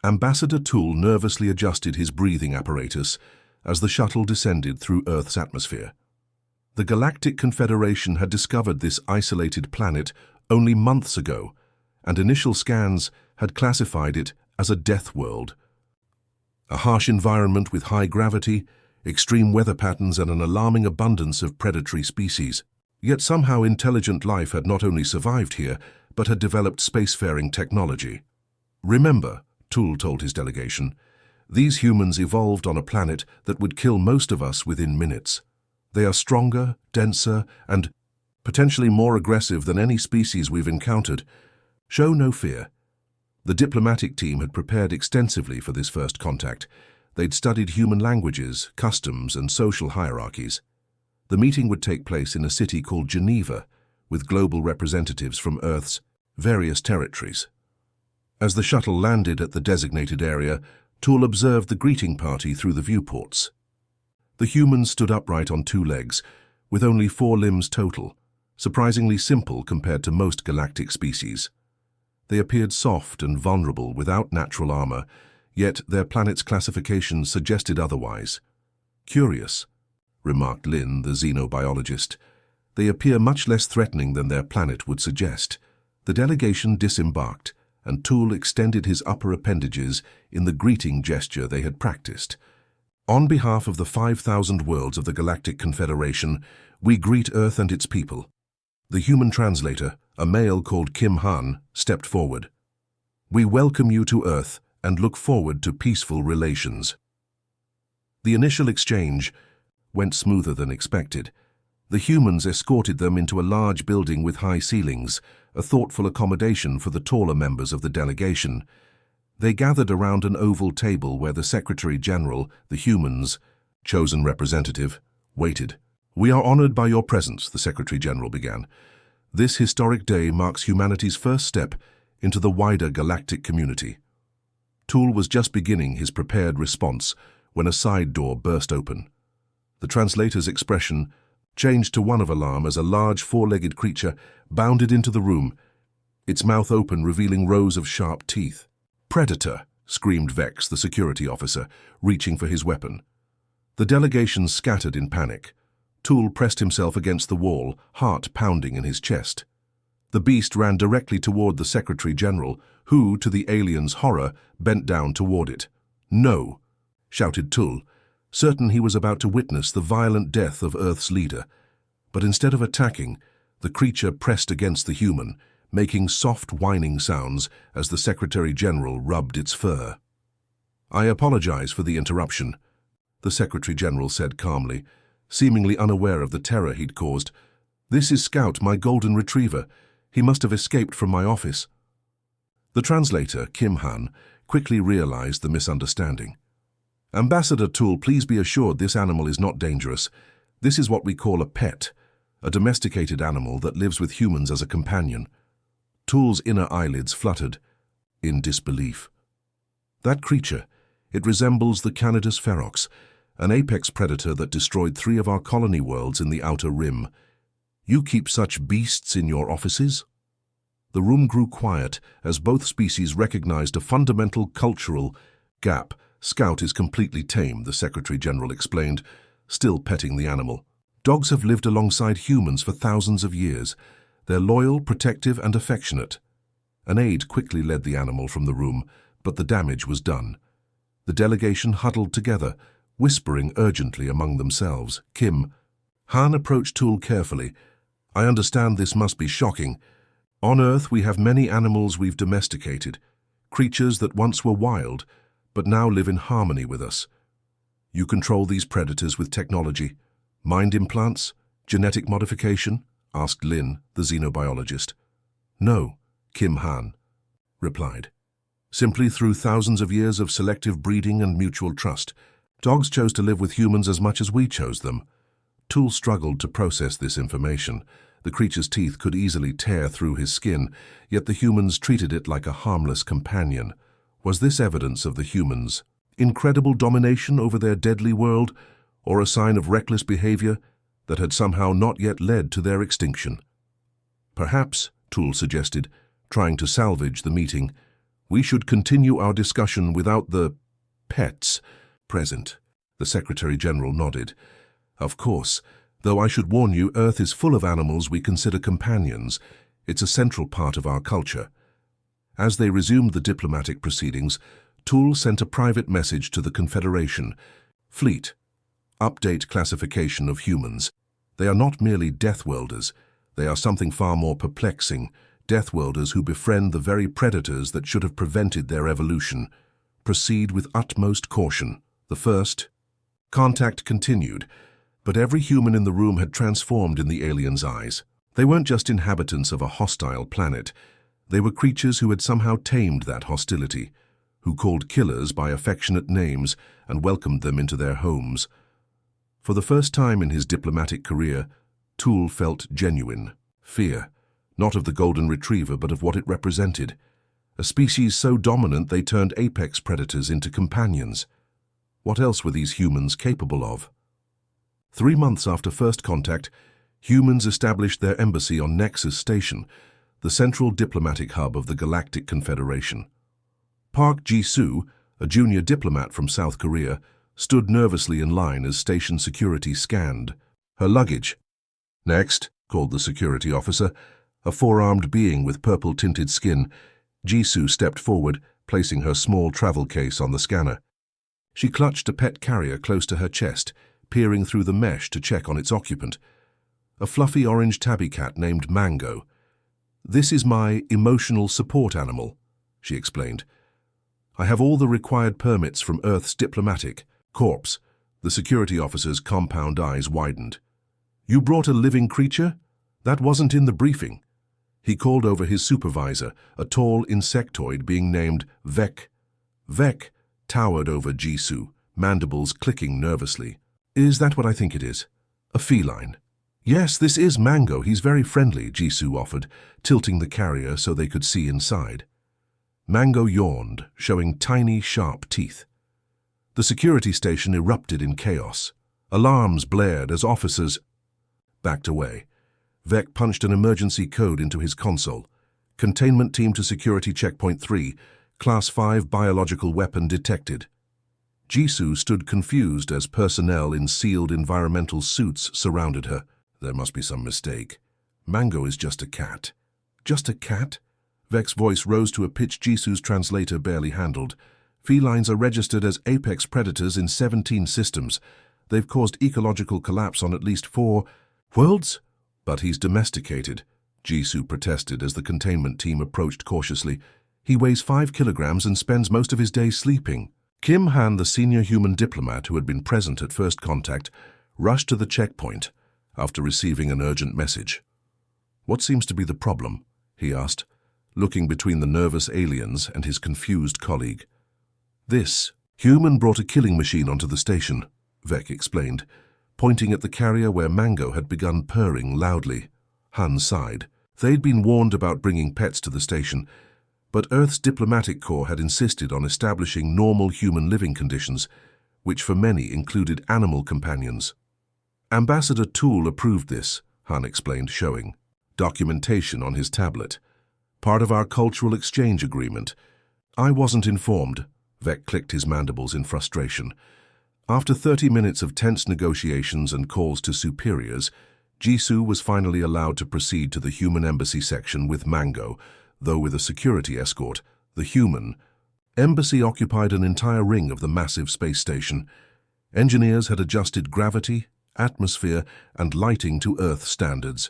Ambassador Tool nervously adjusted his breathing apparatus as the shuttle descended through Earth's atmosphere. The Galactic Confederation had discovered this isolated planet only months ago, and initial scans had classified it as a death world. A harsh environment with high gravity, extreme weather patterns, and an alarming abundance of predatory species. Yet somehow intelligent life had not only survived here, but had developed spacefaring technology. "Remember," Tool told his delegation, "these humans evolved on a planet that would kill most of us within minutes. They are stronger, denser, and potentially more aggressive than any species we've encountered. Show no fear." The diplomatic team had prepared extensively for this first contact. They'd studied human languages, customs, and social hierarchies. The meeting would take place in a city called Geneva, with global representatives from Earth's various territories. As the shuttle landed at the designated area, Tool observed the greeting party through the viewports. The humans stood upright on 2 legs, with only 4 limbs total, surprisingly simple compared to most galactic species. They appeared soft and vulnerable without natural armor, yet their planet's classification suggested otherwise. "Curious," remarked Lin, the xenobiologist. "They appear much less threatening than their planet would suggest." The delegation disembarked, and Tool extended his upper appendages in the greeting gesture they had practiced. "On behalf of the 5,000 worlds of the Galactic Confederation, we greet Earth and its people." The human translator, a male called Kim Han, stepped forward. "We welcome you to Earth and look forward to peaceful relations." The initial exchange went smoother than expected. The humans escorted them into a large building with high ceilings, a thoughtful accommodation for the taller members of the delegation. They gathered around an oval table where the Secretary General, the humans' chosen representative, waited. "We are honored by your presence," the Secretary General began. "This historic day marks humanity's first step into the wider galactic community." Tool was just beginning his prepared response when a side door burst open. The translator's expression changed to one of alarm as a large 4-legged creature bounded into the room, its mouth open, revealing rows of sharp teeth. "Predator!" screamed Vex, the security officer, reaching for his weapon. The delegation scattered in panic. Tool pressed himself against the wall, heart pounding in his chest. The beast ran directly toward the Secretary General, who, to the alien's horror, bent down toward it. "No!" shouted Tool, certain he was about to witness the violent death of Earth's leader. But instead of attacking, the creature pressed against the human, making soft whining sounds as the Secretary General rubbed its fur. "I apologize for the interruption," the Secretary General said calmly, seemingly unaware of the terror he'd caused. "This is Scout, my golden retriever. He must have escaped from my office." The translator, Kim Han, quickly realized the misunderstanding. "Ambassador Tool, please be assured this animal is not dangerous. This is what we call a pet, a domesticated animal that lives with humans as a companion." Tool's inner eyelids fluttered in disbelief. "That creature, it resembles the Canidus ferox, an apex predator that destroyed 3 of our colony worlds in the Outer Rim. You keep such beasts in your offices?" The room grew quiet as both species recognized a fundamental cultural gap. "Scout is completely tame," the Secretary General explained, still petting the animal. "Dogs have lived alongside humans for thousands of years. They're loyal, protective, and affectionate." An aide quickly led the animal from the room, but the damage was done. The delegation huddled together, whispering urgently among themselves. Kim Han approached Tool carefully. "I understand this must be shocking. On Earth we have many animals we've domesticated, creatures that once were wild, but now live in harmony with us. You control these predators with technology. Mind implants? Genetic modification?" asked Lin, the xenobiologist. "No," Kim Han replied. "Simply through thousands of years of selective breeding and mutual trust. Dogs chose to live with humans as much as we chose them." Tool struggled to process this information. The creature's teeth could easily tear through his skin, yet the humans treated it like a harmless companion. Was this evidence of the humans' incredible domination over their deadly world, or a sign of reckless behavior that had somehow not yet led to their extinction? "Perhaps," Tool suggested, trying to salvage the meeting, We should continue our discussion without the pets present. The Secretary-General nodded. Of course, though I should warn you, Earth is full of animals we consider companions. It's a central part of our culture. As they resumed the diplomatic proceedings, Toole sent a private message to the Confederation. Fleet. Update classification of humans. They are not merely Deathworlders. They are something far more perplexing. Deathworlders who befriend the very predators that should have prevented their evolution. Proceed with utmost caution. The first. Contact continued, but every human in the room had transformed in the aliens' eyes. They weren't just inhabitants of a hostile planet. They were creatures who had somehow tamed that hostility, who called killers by affectionate names and welcomed them into their homes. For the first time in his diplomatic career, Toole felt genuine fear, not of the golden retriever but of what it represented. A species so dominant they turned apex predators into companions. What else were these humans capable of? 3 months after first contact, humans established their embassy on Nexus Station, the central diplomatic hub of the Galactic Confederation. Park Ji-soo, a junior diplomat from South Korea, stood nervously in line as station security scanned. Her luggage. Next, called the security officer, a four-armed being with purple-tinted skin. Ji-soo stepped forward, placing her small travel case on the scanner. She clutched a pet carrier close to her chest, peering through the mesh to check on its occupant. A fluffy orange tabby cat named Mango. "This is my emotional support animal," she explained. "I have all the required permits from Earth's diplomatic corps." The security officer's compound eyes widened. "You brought a living creature? That wasn't in the briefing." He called over his supervisor, a tall insectoid being named Vek. Vek towered over Ji-soo, mandibles clicking nervously. "Is that what I think it is? A feline?" "Yes, this is Mango. He's very friendly," Ji-soo offered, tilting the carrier so they could see inside. Mango yawned, showing tiny, sharp teeth. The security station erupted in chaos. Alarms blared as officers backed away. Vek punched an emergency code into his console. "Containment team to security checkpoint 3. Class 5 biological weapon detected." Ji-soo stood confused as personnel in sealed environmental suits surrounded her. There must be some mistake. Mango is just a cat. Just a cat? Vek's voice rose to a pitch Ji-soo's translator barely handled. "Felines are registered as apex predators in 17 systems. They've caused ecological collapse on at least 4 worlds." "But he's domesticated," Ji-soo protested as the containment team approached cautiously. "He weighs 5 kilograms and spends most of his day sleeping." Kim Han, the senior human diplomat who had been present at first contact, rushed to the checkpoint after receiving an urgent message. "What seems to be the problem?" he asked, looking between the nervous aliens and his confused colleague. "This human brought a killing machine onto the station," Vek explained, pointing at the carrier where Mango had begun purring loudly. Han sighed. They'd been warned about bringing pets to the station, but Earth's diplomatic corps had insisted on establishing normal human living conditions, which for many included animal companions. "Ambassador Toole approved this," Han explained, showing documentation on his tablet. "Part of our cultural exchange agreement." "I wasn't informed," Vek clicked his mandibles in frustration. After 30 minutes of tense negotiations and calls to superiors, Ji-soo was finally allowed to proceed to the human embassy section with Mango, though with a security escort. The human embassy occupied an entire ring of the massive space station. Engineers had adjusted gravity, atmosphere, and lighting to Earth standards.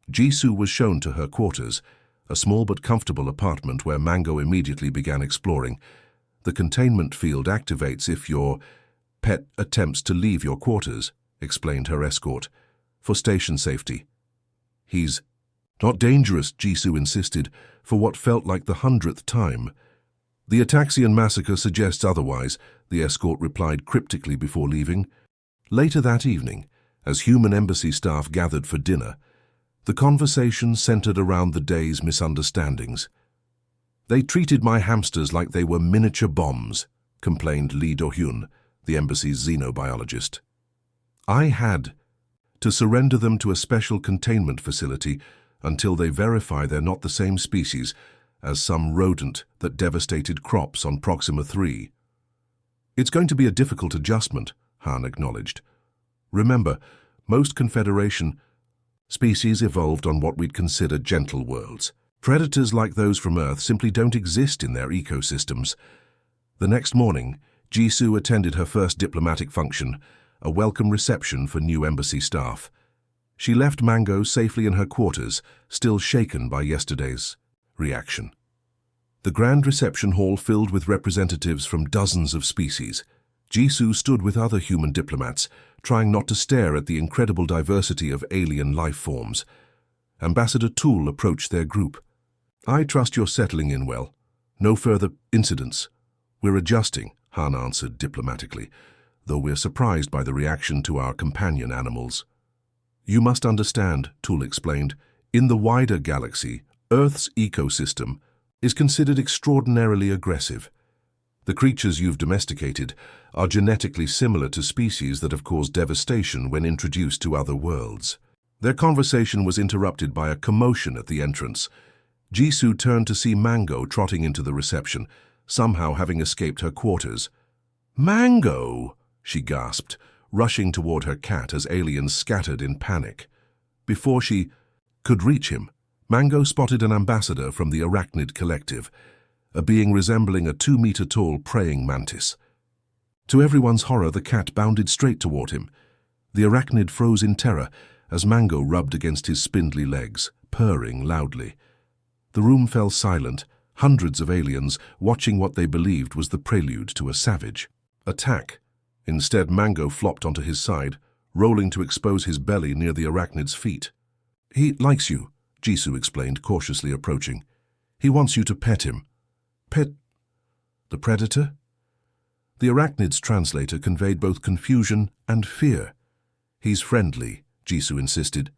Ji-soo was shown to her quarters, a small but comfortable apartment where Mango immediately began exploring. "The containment field activates if your pet attempts to leave your quarters," explained her escort, "for station safety." "He's not dangerous," Ji-soo insisted, for what felt like the 100th time. "The Ataxian massacre suggests otherwise," the escort replied cryptically before leaving. Later that evening, as human embassy staff gathered for dinner, the conversation centered around the day's misunderstandings. "They treated my hamsters like they were miniature bombs," complained Lee Do-hyun, the embassy's xenobiologist. "I had to surrender them to a special containment facility until they verify they're not the same species, as some rodent that devastated crops on Proxima 3. It's going to be a difficult adjustment, Han acknowledged. Remember, most Confederation species evolved on what we'd consider gentle worlds. Predators like those from Earth simply don't exist in their ecosystems. The next morning, Jisoo attended her first diplomatic function, a welcome reception for new embassy staff. She left Mango safely in her quarters, still shaken by yesterday's reaction. The grand reception hall filled with representatives from dozens of species. Jisoo stood with other human diplomats, trying not to stare at the incredible diversity of alien life forms. Ambassador Tool approached their group. "I trust you're settling in well. No further incidents. We're adjusting," Han answered diplomatically, though we're surprised by the reaction to our companion animals. "You must understand," Tool explained, "in the wider galaxy, Earth's ecosystem is considered extraordinarily aggressive. The creatures you've domesticated are genetically similar to species that have caused devastation when introduced to other worlds." Their conversation was interrupted by a commotion at the entrance. Jisoo turned to see Mango trotting into the reception, somehow having escaped her quarters. "Mango!" she gasped, rushing toward her cat as aliens scattered in panic. Before she could reach him, Mango spotted an ambassador from the Arachnid Collective, a being resembling a 2-meter-tall praying mantis. To everyone's horror, the cat bounded straight toward him. The arachnid froze in terror as Mango rubbed against his spindly legs, purring loudly. The room fell silent, hundreds of aliens watching what they believed was the prelude to a savage attack. Instead, Mango flopped onto his side, rolling to expose his belly near the arachnid's feet. "He likes you," Jisoo explained, cautiously approaching. "He wants you to pet him." "Pet the predator?" The arachnid's translator conveyed both confusion and fear. "He's friendly," Jisoo insisted.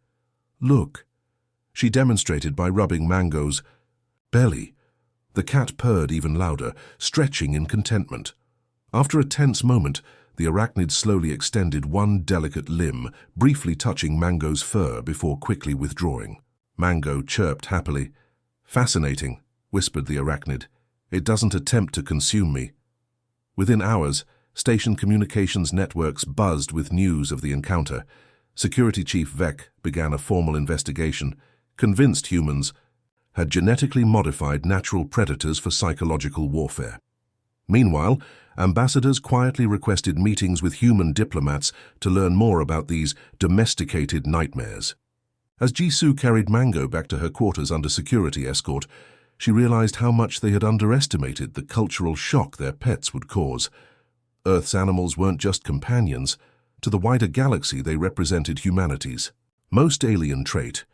"Look." She demonstrated by rubbing Mango's belly. The cat purred even louder, stretching in contentment. After a tense moment, the arachnid slowly extended one delicate limb, briefly touching Mango's fur before quickly withdrawing. Mango chirped happily. "Fascinating," whispered the arachnid. "It doesn't attempt to consume me." Within hours, station communications networks buzzed with news of the encounter. Security Chief Vec began a formal investigation, convinced humans had genetically modified natural predators for psychological warfare. Meanwhile, ambassadors quietly requested meetings with human diplomats to learn more about these domesticated nightmares. As Jisoo carried Mango back to her quarters under security escort, she realized how much they had underestimated the cultural shock their pets would cause. Earth's animals weren't just companions. To the wider galaxy, they represented humanity's most alien trait,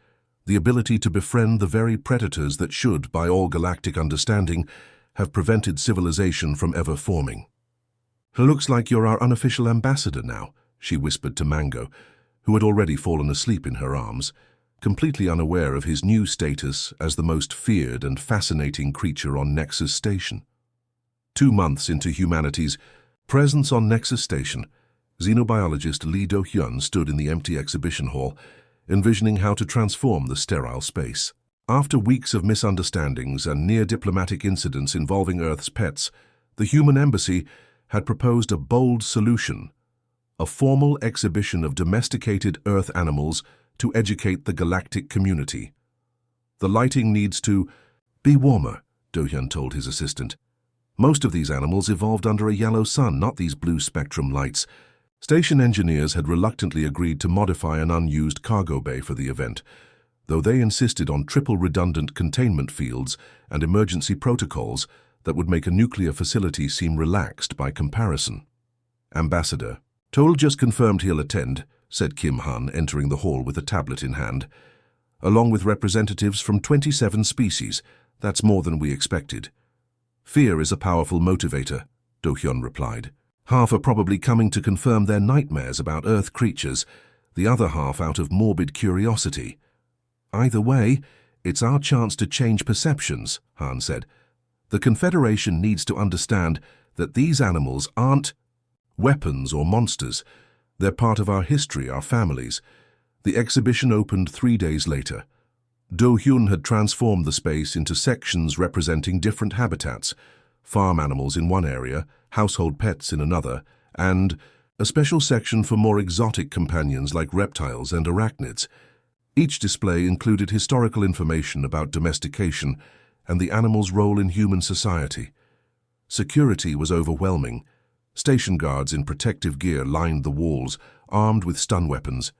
the ability to befriend the very predators that should, by all galactic understanding, have prevented civilization from ever forming. "Looks like you're our unofficial ambassador now," she whispered to Mango, who had already fallen asleep in her arms, completely unaware of his new status as the most feared and fascinating creature on Nexus Station. 2 months into humanity's presence on Nexus Station, xenobiologist Lee Do-hyun stood in the empty exhibition hall, envisioning how to transform the sterile space. After weeks of misunderstandings and near-diplomatic incidents involving Earth's pets, the human embassy had proposed a bold solution: a formal exhibition of domesticated Earth animals to educate the galactic community. "The lighting needs to be warmer," Do-hyun told his assistant. "Most of these animals evolved under a yellow sun, not these blue spectrum lights." Station engineers had reluctantly agreed to modify an unused cargo bay for the event, though they insisted on triple redundant containment fields and emergency protocols that would make a nuclear facility seem relaxed by comparison. "Ambassador Toll just confirmed he'll attend," said Kim Han, entering the hall with a tablet in hand. "Along with representatives from 27 species. That's more than we expected." "Fear is a powerful motivator," Do-hyun replied. "Half are probably coming to confirm their nightmares about Earth creatures, the other half out of morbid curiosity." "Either way, it's our chance to change perceptions," Han said. "The Confederation needs to understand that these animals aren't weapons or monsters. They're part of our history, our families." The exhibition opened 3 days later. Do-hyun had transformed the space into sections representing different habitats, farm animals in one area, household pets in another, and a special section for more exotic companions like reptiles and arachnids. Each display included historical information about domestication and the animal's role in human society. Security was overwhelming. Station guards in protective gear lined the walls, armed with stun weapons.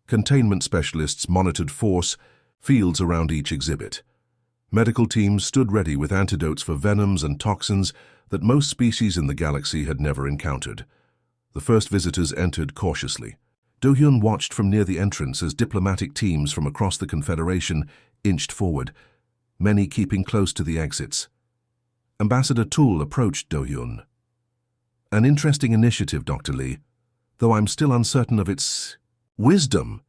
Containment specialists monitored force fields around each exhibit. Medical teams stood ready with antidotes for venoms and toxins that most species in the galaxy had never encountered. The first visitors entered cautiously. Do-hyun watched from near the entrance as diplomatic teams from across the Confederation inched forward, many keeping close to the exits. Ambassador Tool approached Do-hyun. "An interesting initiative, Dr. Lee, though I'm still uncertain of its wisdom."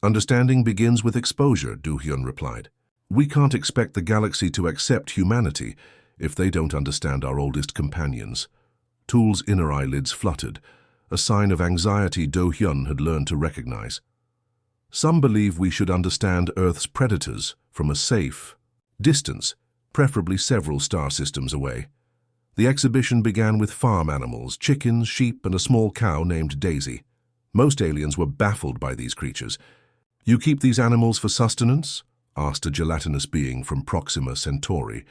"Understanding begins with exposure," Do-hyun replied. "We can't expect the galaxy to accept humanity if they don't understand our oldest companions." Tool's inner eyelids fluttered, a sign of anxiety Do-hyun had learned to recognize. "Some believe we should understand Earth's predators from a safe distance, preferably several star systems away." The exhibition began with farm animals, chickens, sheep, and a small cow named Daisy. Most aliens were baffled by these creatures. "You keep these animals for sustenance?" asked a gelatinous being from Proxima Centauri.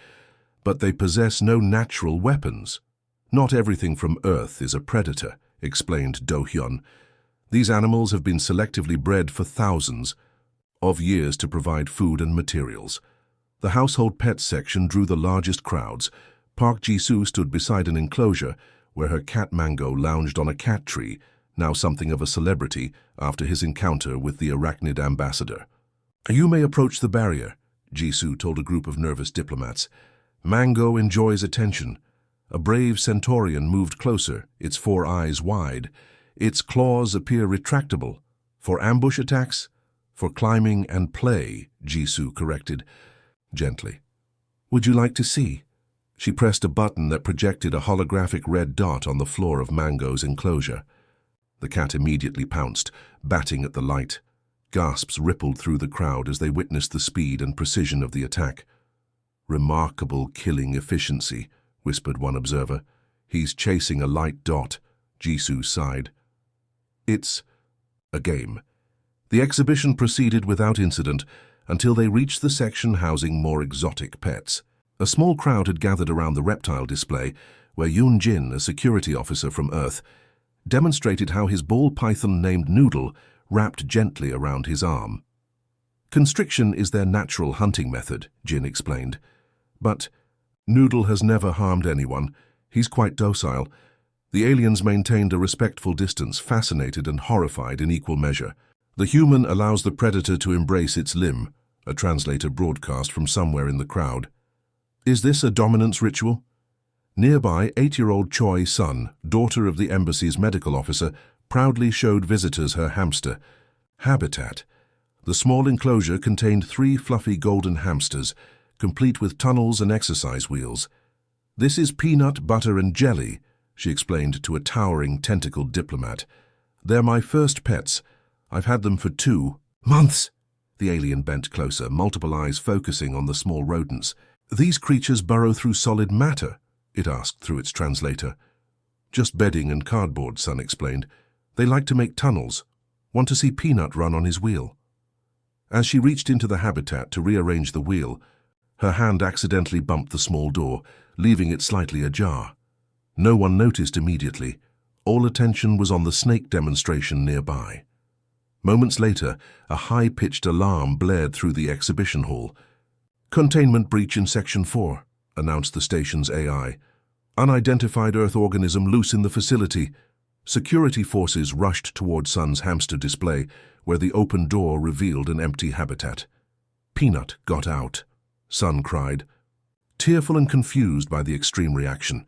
"But they possess no natural weapons." "Not everything from Earth is a predator," explained Do-hyun. "These animals have been selectively bred for thousands of years to provide food and materials." The household pets section drew the largest crowds. Park Ji-soo stood beside an enclosure where her cat Mango lounged on a cat tree, now something of a celebrity after his encounter with the arachnid ambassador. "You may approach the barrier," Ji-soo told a group of nervous diplomats. "Mango enjoys attention." A brave centaurian moved closer, its 4 eyes wide. "Its claws appear retractable. For ambush attacks?" "For climbing and play," Ji-soo corrected gently. "Would you like to see?" She pressed a button that projected a holographic red dot on the floor of Mango's enclosure. The cat immediately pounced, batting at the light. Gasps rippled through the crowd as they witnessed the speed and precision of the attack. "Remarkable killing efficiency," whispered one observer. "He's chasing a light dot," Ji-soo sighed. "It's a game." The exhibition proceeded without incident until they reached the section housing more exotic pets. A small crowd had gathered around the reptile display, where Yoon Jin, a security officer from Earth, demonstrated how his ball python named Noodle wrapped gently around his arm. "Constriction is their natural hunting method," Jin explained. "But Noodle has never harmed anyone. He's quite docile." The aliens maintained a respectful distance, fascinated and horrified in equal measure. "The human allows the predator to embrace its limb," a translator broadcast from somewhere in the crowd. "Is this a dominance ritual?" Nearby, 8-year-old Choi Sun, daughter of the embassy's medical officer, proudly showed visitors her hamster habitat. The small enclosure contained 3 fluffy golden hamsters, complete with tunnels and exercise wheels. "This is peanut, butter, and jelly," she explained to a towering tentacled diplomat. "They're my first pets. I've had them for 2 months." The alien bent closer, multiple eyes focusing on the small rodents. "These creatures burrow through solid matter?" it asked through its translator. "Just bedding and cardboard," Sun explained. "They like to make tunnels. Want to see Peanut run on his wheel?" As she reached into the habitat to rearrange the wheel, her hand accidentally bumped the small door, leaving it slightly ajar. No one noticed immediately. All attention was on the snake demonstration nearby. Moments later, a high-pitched alarm blared through the exhibition hall. "Containment breach in Section 4, announced the station's AI. "Unidentified Earth organism loose in the facility." Security forces rushed toward Sun's hamster display, where the open door revealed an empty habitat. "Peanut got out," Sun cried, tearful and confused by the extreme reaction.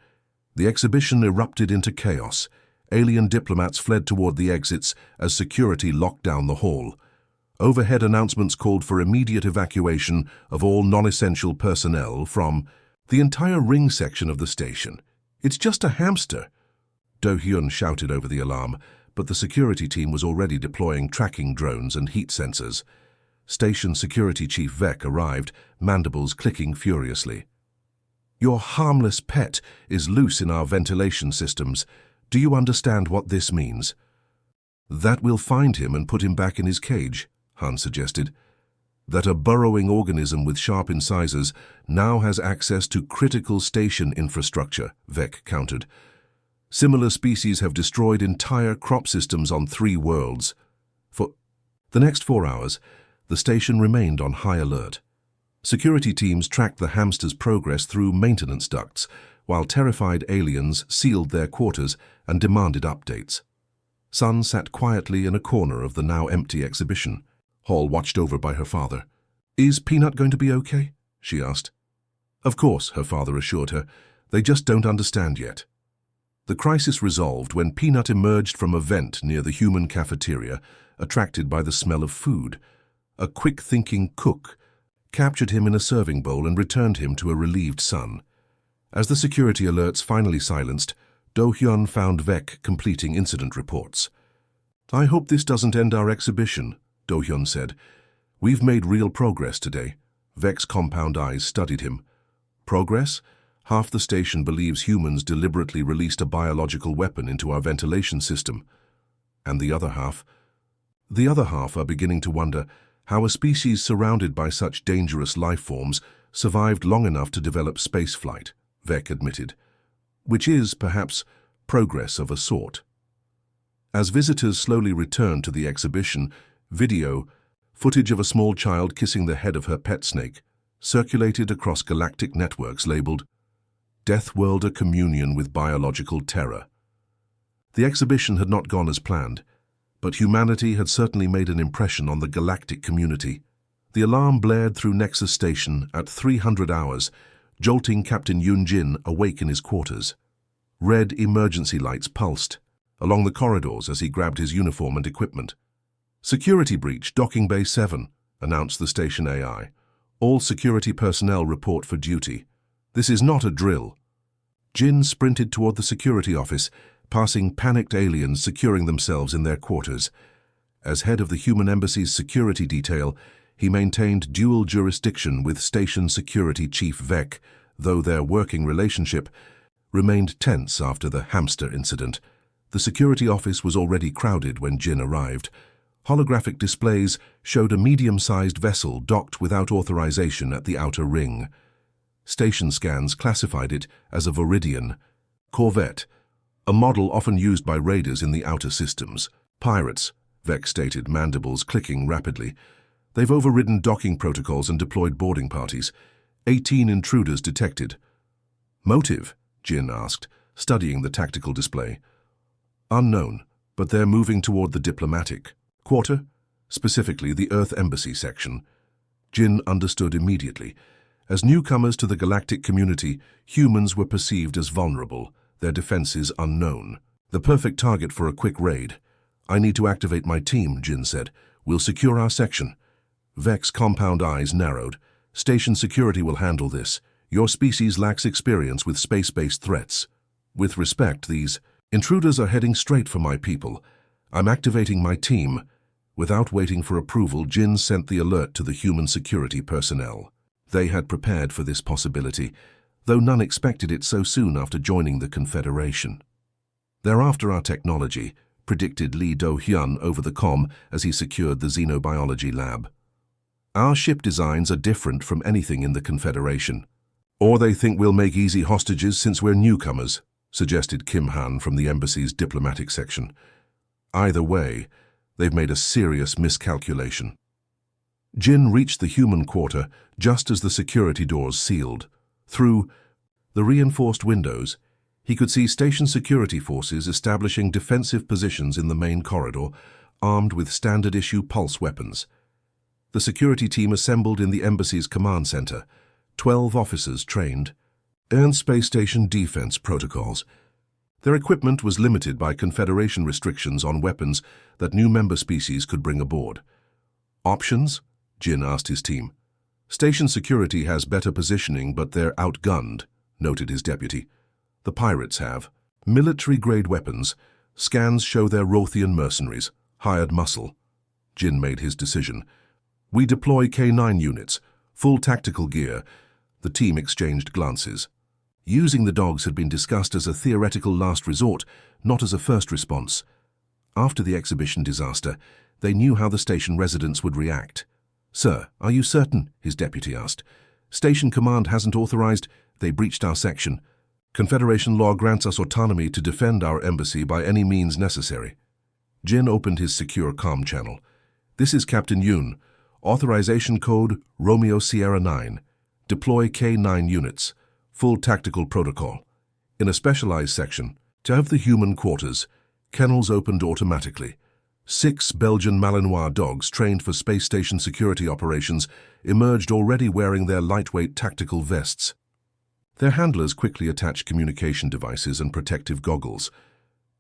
The exhibition erupted into chaos. Alien diplomats fled toward the exits as security locked down the hall. Overhead announcements called for immediate evacuation of all non-essential personnel from the entire ring section of the station. "It's just a hamster," Do-hyun shouted over the alarm, but the security team was already deploying tracking drones and heat sensors. Station Security Chief Vec arrived, mandibles clicking furiously. "Your harmless pet is loose in our ventilation systems. Do you understand what this means?" "That we'll find him and put him back in his cage," Han suggested. "That a burrowing organism with sharp incisors now has access to critical station infrastructure," Vec countered. "Similar species have destroyed entire crop systems on 3 worlds." For the next 4 hours, the station remained on high alert. Security teams tracked the hamster's progress through maintenance ducts, while terrified aliens sealed their quarters and demanded updates. Sun sat quietly in a corner of the now empty exhibition, hall watched over by her father. "Is Peanut going to be okay?" she asked. "Of course," her father assured her. "They just don't understand yet." The crisis resolved when Peanut emerged from a vent near the human cafeteria, attracted by the smell of food. A quick-thinking cook captured him in a serving bowl and returned him to a relieved Sun. As the security alerts finally silenced, Do-hyun found Vec completing incident reports. "I hope this doesn't end our exhibition," Do-hyun said. "We've made real progress today." Vec's compound eyes studied him. "Progress? Half the station believes humans deliberately released a biological weapon into our ventilation system. And the other half? The other half are beginning to wonder how a species surrounded by such dangerous life forms survived long enough to develop spaceflight," Vec admitted. "Which is, perhaps, progress of a sort." As visitors slowly returned to the exhibition, footage of a small child kissing the head of her pet snake, circulated across galactic networks labeled Deathworlder Communion with Biological Terror. The exhibition had not gone as planned, but humanity had certainly made an impression on the galactic community. The alarm blared through Nexus Station at 300 hours, jolting Captain Yoon-jin awake in his quarters. Red emergency lights pulsed along the corridors as he grabbed his uniform and equipment. "Security breach, Docking Bay 7, announced the station AI. "All security personnel report for duty. This is not a drill." Jin sprinted toward the security office, passing panicked aliens securing themselves in their quarters. As head of the human embassy's security detail, he maintained dual jurisdiction with Station Security Chief Vec, though their working relationship remained tense after the hamster incident. The security office was already crowded when Jin arrived. Holographic displays showed a medium-sized vessel docked without authorization at the outer ring. Station scans classified it as a Viridian corvette, a model often used by raiders in the outer systems. "Pirates," Vec stated, mandibles clicking rapidly. "They've overridden docking protocols and deployed boarding parties. 18 intruders detected." "Motive?" Jin asked, studying the tactical display. "Unknown, but they're moving toward the diplomatic quarter, specifically the Earth Embassy section." Jin understood immediately. As newcomers to the galactic community, humans were perceived as vulnerable, their defenses unknown. "The perfect target for a quick raid. I need to activate my team," Jin said. "We'll secure our section." Vec's compound eyes narrowed. "Station security will handle this. Your species lacks experience with space-based threats. With respect, these intruders are heading straight for my people. I'm activating my team." Without waiting for approval, Jin sent the alert to the human security personnel. They had prepared for this possibility, though none expected it so soon after joining the Confederation. "They're after our technology," predicted Lee Do-hyun over the comm as he secured the xenobiology lab. "Our ship designs are different from anything in the Confederation. Or they think we'll make easy hostages since we're newcomers," suggested Kim Han from the embassy's diplomatic section. "Either way, they've made a serious miscalculation." Jin reached the human quarter just as the security doors sealed. Through the reinforced windows, he could see station security forces establishing defensive positions in the main corridor, armed with standard-issue pulse weapons. The security team assembled in the embassy's command center, 12 officers trained, and space station defense protocols. Their equipment was limited by Confederation restrictions on weapons that new member species could bring aboard. "Options?" Jin asked his team. "Station security has better positioning, but they're outgunned," noted his deputy. "The pirates have military-grade weapons. Scans show they're Rothian mercenaries, hired muscle." Jin made his decision. We deploy K9 units, full tactical gear. The team exchanged glances. Using the dogs had been discussed as a theoretical last resort, not as a first response. After the exhibition disaster, they knew how the station residents would react. "Sir, are you certain?" his deputy asked. "Station command hasn't authorized. They breached our section. Confederation law grants us autonomy to defend our embassy by any means necessary." Jin opened his secure comm channel. "This is Captain Yoon. Authorization code Romeo Sierra 9. Deploy K9 units. Full tactical protocol. In a specialized section, to have the human quarters, kennels opened automatically. 6 Belgian Malinois dogs trained for space station security operations emerged already wearing their lightweight tactical vests. Their handlers quickly attached communication devices and protective goggles.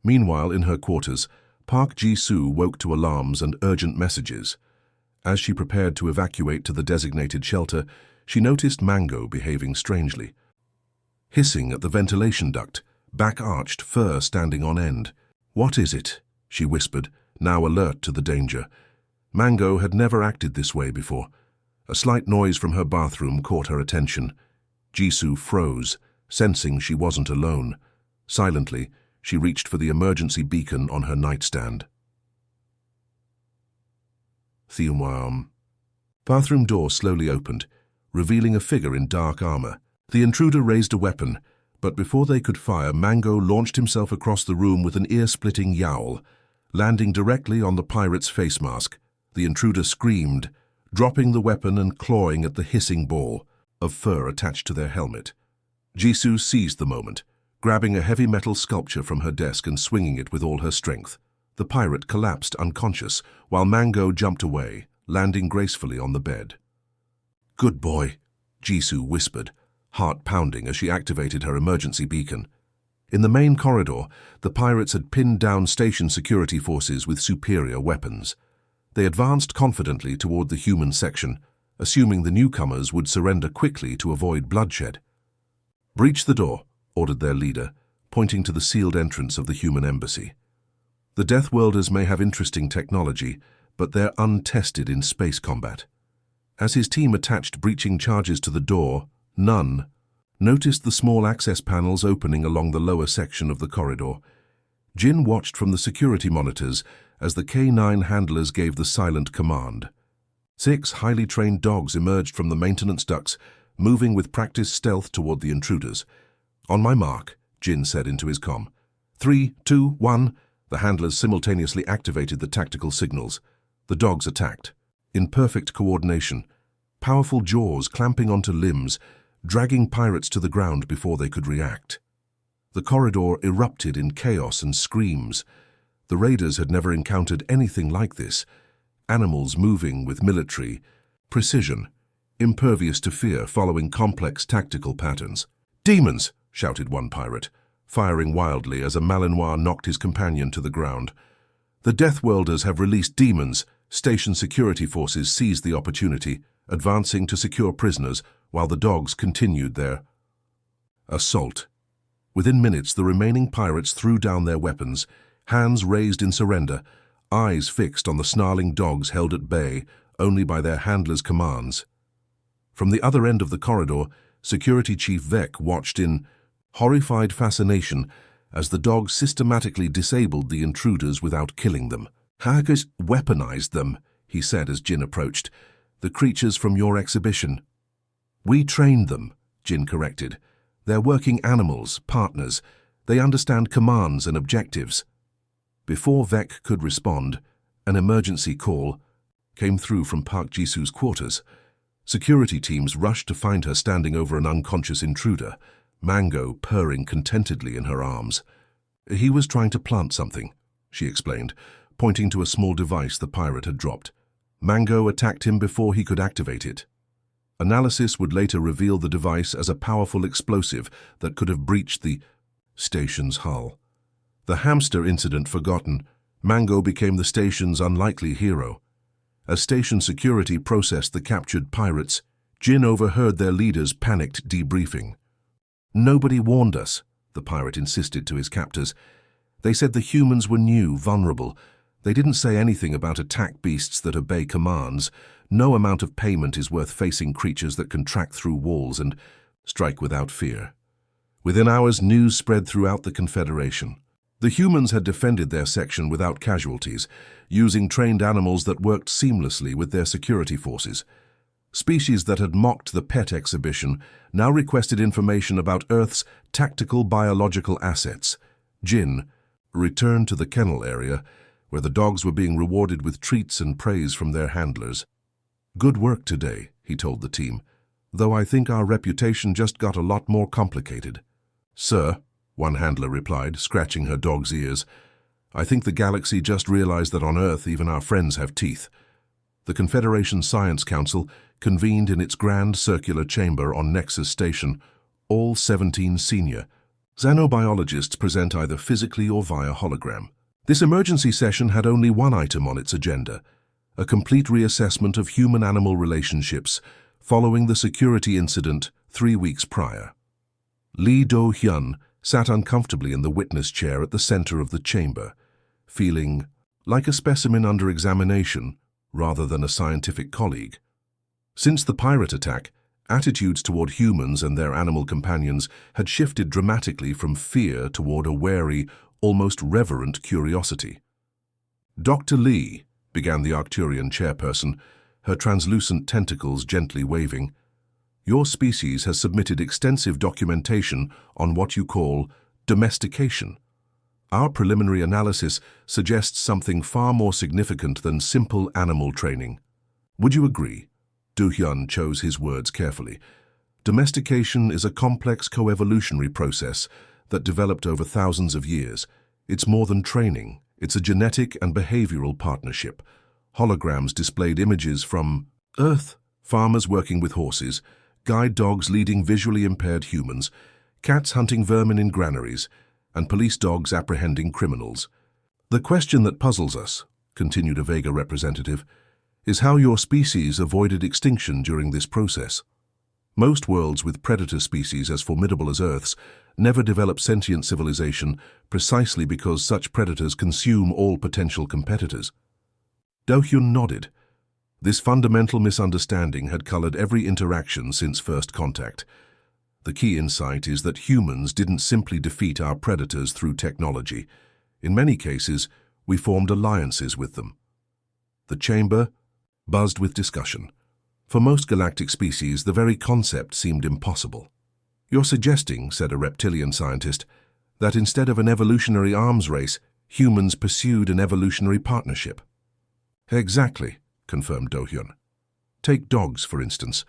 Meanwhile, in her quarters, Park Ji-soo woke to alarms and urgent messages. As she prepared to evacuate to the designated shelter, she noticed Mango behaving strangely. Hissing at the ventilation duct, back-arched fur standing on end. "What is it?" she whispered, now alert to the danger. Mango had never acted this way before. A slight noise from her bathroom caught her attention. Jisoo froze, sensing she wasn't alone. Silently, she reached for the emergency beacon on her nightstand. Bathroom door slowly opened, revealing a figure in dark armor. The intruder raised a weapon, but before they could fire, Mango launched himself across the room with an ear-splitting yowl, landing directly on the pirate's face mask. The intruder screamed, dropping the weapon and clawing at the hissing ball of fur attached to their helmet. Jisoo seized the moment, grabbing a heavy metal sculpture from her desk and swinging it with all her strength. The pirate collapsed unconscious, while Mango jumped away, landing gracefully on the bed. "Good boy," Jisoo whispered, heart pounding as she activated her emergency beacon. In the main corridor, the pirates had pinned down station security forces with superior weapons. They advanced confidently toward the human section, assuming the newcomers would surrender quickly to avoid bloodshed. "Breach the door," ordered their leader, pointing to the sealed entrance of the human embassy. The Deathworlders may have interesting technology, but they're untested in space combat. As his team attached breaching charges to the door, Nunn noticed the small access panels opening along the lower section of the corridor. Jin watched from the security monitors as the K9 handlers gave the silent command. 6 highly trained dogs emerged from the maintenance ducts, moving with practiced stealth toward the intruders. "On my mark," Jin said into his comm. 3, 2, 1. The handlers simultaneously activated the tactical signals. The dogs attacked. In perfect coordination, powerful jaws clamping onto limbs, dragging pirates to the ground before they could react. The corridor erupted in chaos and screams. The raiders had never encountered anything like this. Animals moving with military precision, impervious to fear following complex tactical patterns. "Demons!" shouted one pirate, firing wildly as a Malinois knocked his companion to the ground. "The Deathworlders have released demons." Station security forces seized the opportunity, advancing to secure prisoners while the dogs continued their assault. Within minutes, the remaining pirates threw down their weapons, hands raised in surrender, eyes fixed on the snarling dogs held at bay only by their handlers' commands. From the other end of the corridor, Security Chief Vec watched in horrified fascination as the dogs systematically disabled the intruders without killing them. "Hackers weaponized them," he said as Jin approached. "The creatures from your exhibition." "We trained them," Jin corrected. "They're working animals, partners. They understand commands and objectives." Before Vec could respond, an emergency call came through from Park Jisoo's quarters. Security teams rushed to find her standing over an unconscious intruder, Mango purring contentedly in her arms. "He was trying to plant something," she explained, pointing to a small device the pirate had dropped. Mango attacked him before he could activate it. Analysis would later reveal the device as a powerful explosive that could have breached the station's hull. The hamster incident forgotten, Mango became the station's unlikely hero. As station security processed the captured pirates, Jin overheard their leaders' panicked debriefing. "Nobody warned us," the pirate insisted to his captors. "They said the humans were new, vulnerable. They didn't say anything about attack beasts that obey commands. No amount of payment is worth facing creatures that can track through walls and strike without fear. Within hours, news spread throughout the Confederation. The humans had defended their section without casualties, using trained animals that worked seamlessly with their security forces. Species that had mocked the pet exhibition now requested information about Earth's tactical biological assets. Jin returned to the kennel area, where the dogs were being rewarded with treats and praise from their handlers. "Good work today," he told the team, "though I think our reputation just got a lot more complicated." "Sir," one handler replied, scratching her dog's ears, "I think the galaxy just realized that on Earth even our friends have teeth." The Confederation Science Council convened in its grand circular chamber on Nexus Station, all 17 senior. Xenobiologists present either physically or via hologram. This emergency session had only one item on its agenda: a complete reassessment of human-animal relationships following the security incident 3 weeks prior. Lee Do-hyun sat uncomfortably in the witness chair at the center of the chamber, feeling like a specimen under examination rather than a scientific colleague. Since the pirate attack, attitudes toward humans and their animal companions had shifted dramatically from fear toward a wary, almost reverent curiosity. "Dr. Lee," began the Arcturian chairperson, her translucent tentacles gently waving, "your species has submitted extensive documentation on what you call domestication. Our preliminary analysis suggests something far more significant than simple animal training. Would you agree?" Do-hyun chose his words carefully. "Domestication is a complex coevolutionary process that developed over thousands of years. It's more than training. It's a genetic and behavioral partnership." Holograms displayed images from Earth, farmers working with horses, guide dogs leading visually impaired humans, cats hunting vermin in granaries, and police dogs apprehending criminals. "The question that puzzles us," continued a Vega representative, "is how your species avoided extinction during this process. Most worlds with predator species as formidable as Earth's never develop sentient civilization precisely because such predators consume all potential competitors." Do-hyun nodded. This fundamental misunderstanding had colored every interaction since first contact. The key insight is that humans didn't simply defeat our predators through technology. In many cases, we formed alliances with them. The chamber buzzed with discussion. For most galactic species, the very concept seemed impossible. "You're suggesting," said a reptilian scientist, "that instead of an evolutionary arms race, humans pursued an evolutionary partnership." "Exactly," confirmed Do-hyun. "Take dogs, for instance.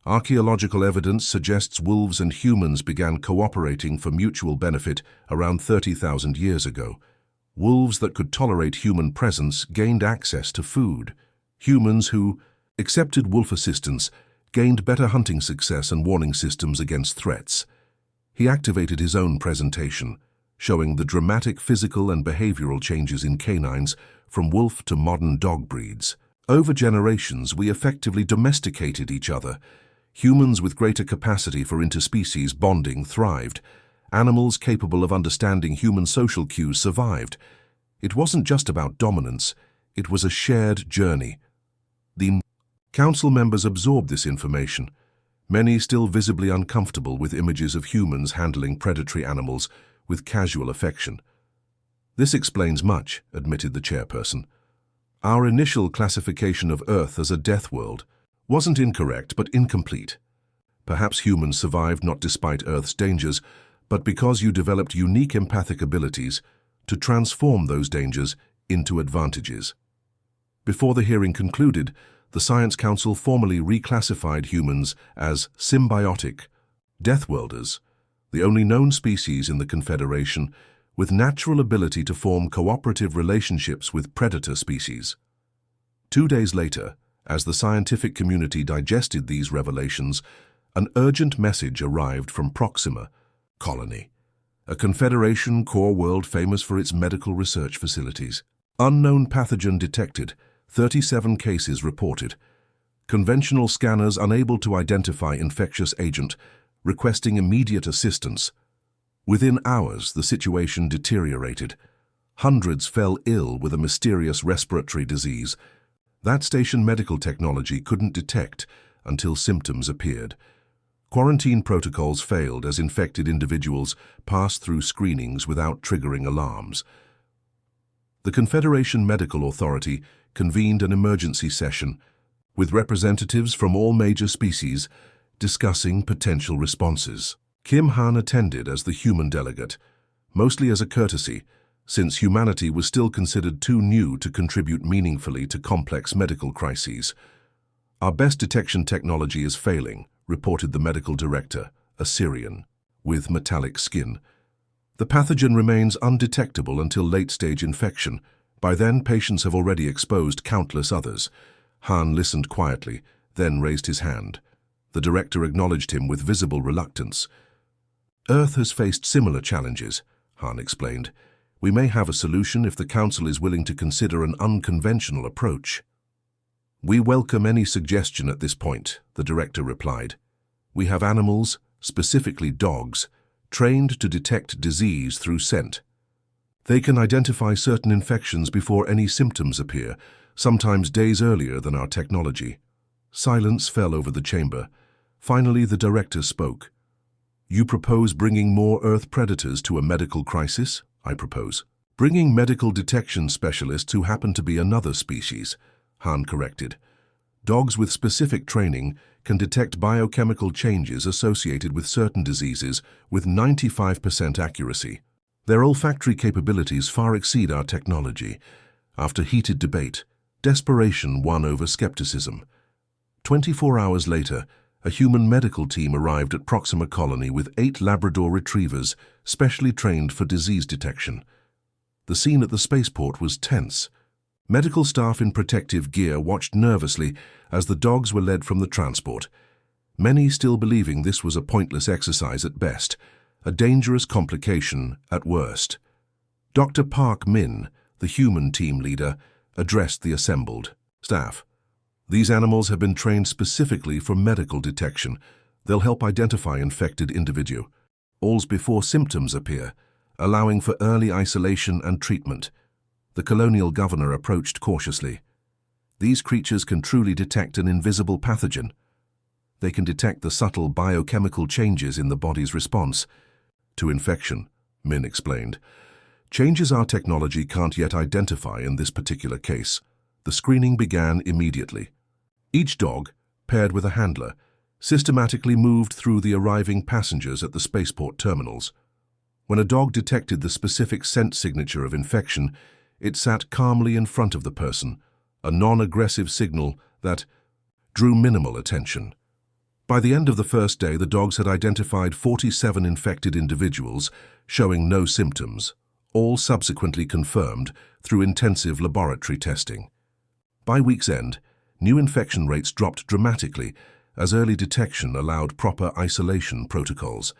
Archaeological evidence suggests wolves and humans began cooperating for mutual benefit around 30,000 years ago. Wolves that could tolerate human presence gained access to food. Humans who accepted wolf assistance gained better hunting success and warning systems against threats." He activated his own presentation, showing the dramatic physical and behavioral changes in canines from wolf to modern dog breeds. "Over generations, we effectively domesticated each other. Humans with greater capacity for interspecies bonding thrived. Animals capable of understanding human social cues survived. It wasn't just about dominance, it was a shared journey." The council members absorbed this information, many still visibly uncomfortable with images of humans handling predatory animals with casual affection. "This explains much," admitted the chairperson. "Our initial classification of Earth as a death world wasn't incorrect but incomplete. Perhaps humans survived not despite Earth's dangers, but because you developed unique empathic abilities to transform those dangers into advantages." Before the hearing concluded, the Science Council formally reclassified humans as symbiotic Deathworlders, the only known species in the Confederation with natural ability to form cooperative relationships with predator species. 2 days later, as the scientific community digested these revelations, an urgent message arrived from Proxima Colony, a Confederation core world famous for its medical research facilities. "Unknown pathogen detected, 37 cases reported. Conventional scanners unable to identify infectious agent, requesting immediate assistance." Within hours, the situation deteriorated. Hundreds fell ill with a mysterious respiratory disease that station medical technology couldn't detect until symptoms appeared. Quarantine protocols failed as infected individuals passed through screenings without triggering alarms. The Confederation Medical Authority convened an emergency session with representatives from all major species discussing potential responses. Kim Han attended as the human delegate, mostly as a courtesy, since humanity was still considered too new to contribute meaningfully to complex medical crises. "Our best detection technology is failing," reported the medical director, a Syrian, with metallic skin. "The pathogen remains undetectable until late-stage infection. By then, patients have already exposed countless others." Han listened quietly, then raised his hand. The director acknowledged him with visible reluctance. "Earth has faced similar challenges," Han explained. "We may have a solution if the Council is willing to consider an unconventional approach." "We welcome any suggestion at this point," the director replied. "We have animals, specifically dogs, trained to detect disease through scent. They can identify certain infections before any symptoms appear, sometimes days earlier than our technology." Silence fell over the chamber. Finally, the director spoke. "You propose bringing more Earth predators to a medical crisis?" "I propose bringing medical detection specialists who happen to be another species," Han corrected. "Dogs with specific training can detect biochemical changes associated with certain diseases with 95% accuracy. Their olfactory capabilities far exceed our technology." After heated debate, desperation won over skepticism. 24 hours later, a human medical team arrived at Proxima Colony with 8 Labrador retrievers specially trained for disease detection. The scene at the spaceport was tense. Medical staff in protective gear watched nervously as the dogs were led from the transport, many still believing this was a pointless exercise at best, a dangerous complication at worst. Dr. Park Min, the human team leader, addressed the assembled staff. "These animals have been trained specifically for medical detection. They'll help identify infected individuals before symptoms appear, allowing for early isolation and treatment." The colonial governor approached cautiously. "These creatures can truly detect an invisible pathogen. They can detect the subtle biochemical changes in the body's response to infection," Min explained. "Changes our technology can't yet identify in this particular case." The screening began immediately. Each dog, paired with a handler, systematically moved through the arriving passengers at the spaceport terminals. When a dog detected the specific scent signature of infection, it sat calmly in front of the person, a non-aggressive signal that drew minimal attention. By the end of the first day, the dogs had identified 47 infected individuals, showing no symptoms, all subsequently confirmed through intensive laboratory testing. By week's end, new infection rates dropped dramatically as early detection allowed proper isolation protocols.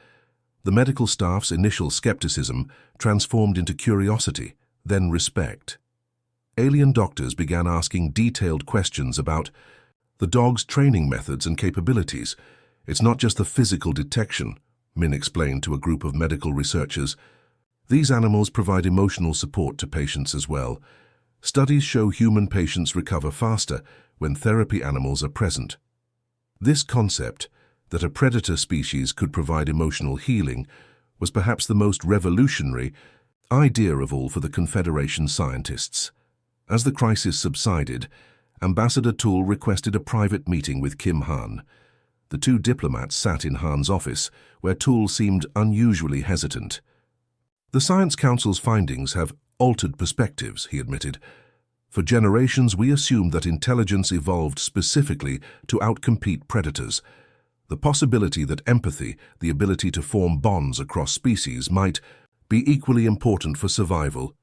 The medical staff's initial skepticism transformed into curiosity, then respect. Alien doctors began asking detailed questions about the dog's training methods and capabilities. "It's not just the physical detection," Min explained to a group of medical researchers. "These animals provide emotional support to patients as well. Studies show human patients recover faster when therapy animals are present." This concept, that a predator species could provide emotional healing, was perhaps the most revolutionary idea of all for the Confederation scientists. As the crisis subsided, Ambassador Toole requested a private meeting with Kim Han. The two diplomats sat in Han's office, where Toole seemed unusually hesitant. "The Science Council's findings have altered perspectives," he admitted. "For generations, we assumed that intelligence evolved specifically to outcompete predators. The possibility that empathy, the ability to form bonds across species, might be equally important for survival.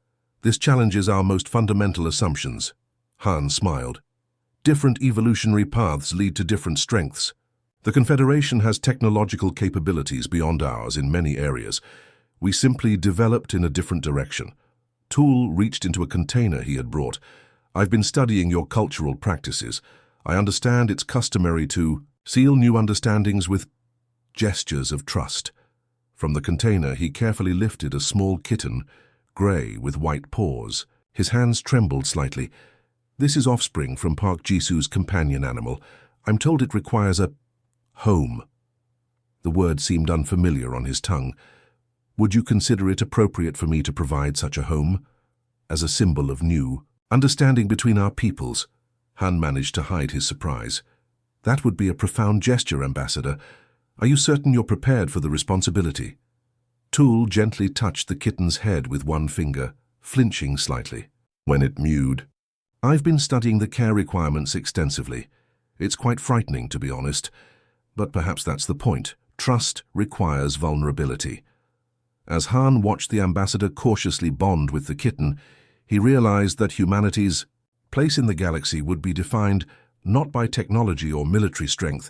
This challenges our most fundamental assumptions." Han smiled. "Different evolutionary paths lead to different strengths. The Confederation has technological capabilities beyond ours in many areas. We simply developed in a different direction." Toole reached into a container he had brought. "I've been studying your cultural practices. I understand it's customary to seal new understandings with gestures of trust." From the container, he carefully lifted a small kitten, grey with white paws. His hands trembled slightly. This is offspring from Park Jisu's companion animal. I'm told it requires a home. The word seemed unfamiliar on his tongue. Would you consider it appropriate for me to provide such a home? As a symbol of new understanding between our peoples. Han managed to hide his surprise. That would be a profound gesture, Ambassador. Are you certain you're prepared for the responsibility? Tool gently touched the kitten's head with one finger, flinching slightly. When it mewed, I've been studying the care requirements extensively. It's quite frightening, to be honest. But perhaps that's the point. Trust requires vulnerability. As Han watched the ambassador cautiously bond with the kitten, he realized that humanity's place in the galaxy would be defined not by technology or military strength,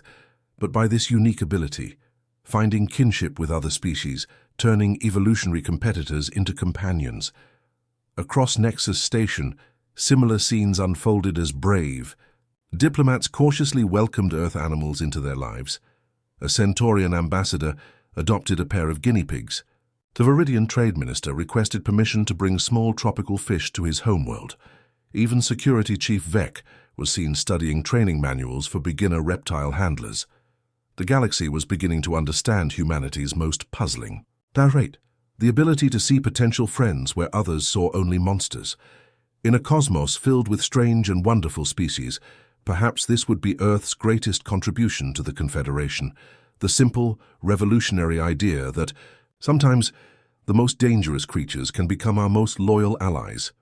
but by this unique ability, finding kinship with other species, turning evolutionary competitors into companions. Across Nexus Station, similar scenes unfolded as brave. Diplomats cautiously welcomed Earth animals into their lives. A Centaurian ambassador adopted a pair of guinea pigs. The Viridian trade minister requested permission to bring small tropical fish to his homeworld. Even Security Chief Vec was seen studying training manuals for beginner reptile handlers. The galaxy was beginning to understand humanity's most puzzling trait, the ability to see potential friends where others saw only monsters. In a cosmos filled with strange and wonderful species, perhaps this would be Earth's greatest contribution to the Confederation, the simple, revolutionary idea that sometimes the most dangerous creatures can become our most loyal allies.